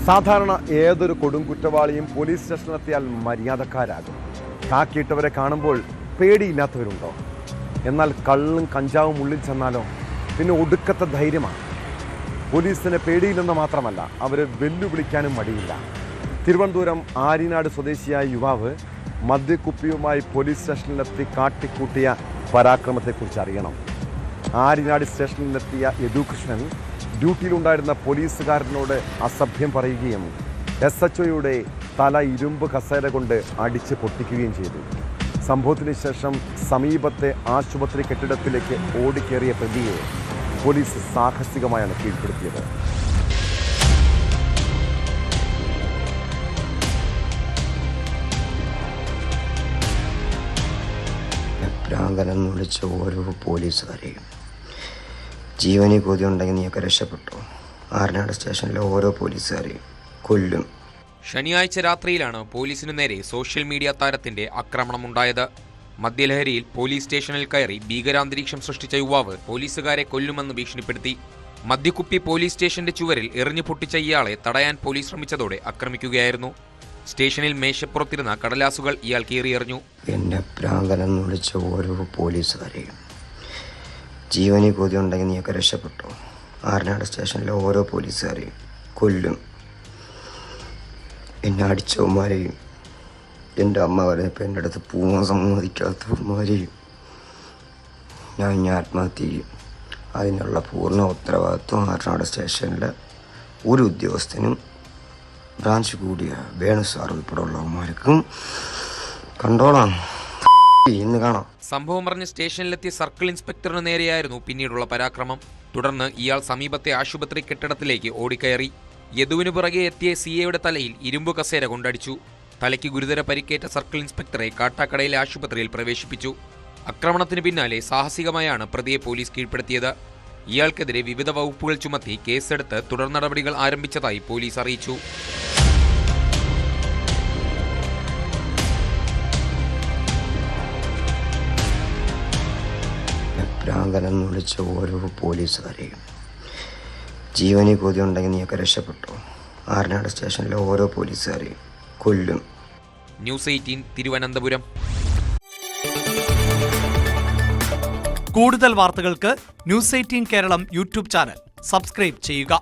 സാധാരണ ഏതൊരു കൊടും കുറ്റവാളിയും പോലീസ് സ്റ്റേഷനിലെത്തിയാൽ മര്യാദക്കാരാകും. കാക്കിയിട്ടവരെ കാണുമ്പോൾ പേടിയില്ലാത്തവരുണ്ടോ? എന്നാൽ കള്ളും കഞ്ചാവും ഉള്ളിൽ ചെന്നാലോ പിന്നെ ഒടുക്കത്തെ ധൈര്യമാണ്. പോലീസിനെ പേടിയില്ലെന്ന് മാത്രമല്ല, അവരെ വെല്ലുവിളിക്കാനും മടിയില്ല. തിരുവനന്തപുരം ആര്യനാട് സ്വദേശിയായ യുവാവ് മദ്യക്കുപ്പിയുമായി പോലീസ് സ്റ്റേഷനിലെത്തി കാട്ടിക്കൂട്ടിയ പരാക്രമത്തെക്കുറിച്ച് അറിയണം. ആര്യനാട് സ്റ്റേഷനിലെത്തിയ യദുകൃഷ്ണൻ ഡ്യൂട്ടിയിലുണ്ടായിരുന്ന പോലീസുകാരനോട് അസഭ്യം പറയുകയും SHOയുടെ തല ഇരുമ്പ് കസേര കൊണ്ട് അടിച്ച് പൊട്ടിക്കുകയും ചെയ്തു. സംഭവത്തിന് ശേഷം സമീപത്തെ ആശുപത്രി കെട്ടിടത്തിലേക്ക് ഓടിക്കേറിയ പ്രതിയെ പോലീസ് സാഹസികമായാണ് കീഴ്പ്പെടുത്തിയത്. പ്രാങ്കനെന്ന് വിളിച്ച ഓരോ പോലീസുകാരെയും ജീവനി കൊതി ഉണ്ടെങ്കിൽ നീയൊക്കെ രക്ഷപ്പെട്ടു. ആര്യനാട് സ്റ്റേഷനിലെ ഓരോ പോലീസുകാരെയും കൊല്ലും. ശനിയാഴ്ച രാത്രിയിലാണ് പോലീസിനു നേരെ സോഷ്യൽ മീഡിയ താരത്തിന്റെ ആക്രമണമുണ്ടായത്. മദ്യലഹരിയിൽ പോലീസ് സ്റ്റേഷനിൽ കയറി ഭീകരാന്തരീക്ഷം സൃഷ്ടിച്ച യുവാവ് പോലീസുകാരെ കൊല്ലുമെന്ന് ഭീഷണിപ്പെടുത്തി. മദ്യക്കുപ്പി പോലീസ് സ്റ്റേഷന്റെ ചുവരിൽ എറിഞ്ഞു പൊട്ടിച്ച ഇയാളെ തടയാൻ പോലീസ് ശ്രമിച്ചതോടെ ആക്രമിക്കുകയായിരുന്നു. സ്റ്റേഷനിൽ മേശപ്പുറത്തിരുന്ന കടലാസുകൾ ഇയാൾ കീറിയെറിഞ്ഞു. എന്നെ പ്രാങ്കനെന്ന് വിളിച്ച ഓരോ പോലീസുകാരെയും ജീവനി കൊതി ഉണ്ടെങ്കിൽ നീയൊക്കെ രക്ഷപ്പെട്ടു. ആര്യനാട് സ്റ്റേഷനിലെ ഓരോ പോലീസുകാരെയും കൊല്ലും. എന്നെ അടിച്ചവന്മാരെയും എൻ്റെ അമ്മ പറഞ്ഞപ്പോൾ എൻ്റെ അടുത്ത് പോകാൻ സമ്മതിക്കാത്തവന്മാരെയും ഞാൻ ആത്മഹത്യ ചെയ്യും. അതിനുള്ള പൂർണ്ണ ഉത്തരവാദിത്വം ആര്യനാട് സ്റ്റേഷനിലെ ഒരു ഉദ്യോഗസ്ഥനും ബ്രാഞ്ച് കൂടിയ വേണു സാർ ഉൾപ്പെടെയുള്ളവന്മാർക്കും കണ്ടോളാം. ഇന്ന് കാണാം. സംഭവം പറഞ്ഞ് സ്റ്റേഷനിലെത്തിയ സർക്കിൾ ഇൻസ്പെക്ടറിന് നേരെയായിരുന്നു പിന്നീടുള്ള പരാക്രമം. തുടർന്ന് ഇയാൾ സമീപത്തെ ആശുപത്രി കെട്ടിടത്തിലേക്ക് ഓടിക്കയറി. യദുവിനു പുറകെ എത്തിയ CAയുടെ തലയിൽ ഇരുമ്പ് കസേര കൊണ്ടടിച്ചു. തലയ്ക്ക് ഗുരുതര പരിക്കേറ്റ സർക്കിൾ ഇൻസ്പെക്ടറെ കാട്ടാക്കടയിലെ ആശുപത്രിയിൽ പ്രവേശിപ്പിച്ചു. ആക്രമണത്തിന് പിന്നാലെ സാഹസികമായാണ് പ്രതിയെ പോലീസ് കീഴ്പ്പെടുത്തിയത്. ഇയാൾക്കെതിരെ വിവിധ വകുപ്പുകൾ ചുമത്തി കേസെടുത്ത് തുടർ നടപടികൾ ആരംഭിച്ചതായി പോലീസ് അറിയിച്ചു. പ്രാങ്കനെന്ന് വിളിച്ച ഓരോ പോലീസുകാരെയും ജീവനി കൊതി ഉണ്ടെങ്കിൽ നീയൊക്കെ രക്ഷപ്പെട്ടു. ആര്യനാട് സ്റ്റേഷനിലെ ഓരോ പോലീസുകാരെയും കൊല്ലും. ന്യൂസ് 18 തിരുവനന്തപുരം. കൂടുതൽ വാർത്തകൾക്ക് news 18 Keralam YouTube channel subscribe ചെയ്യുക.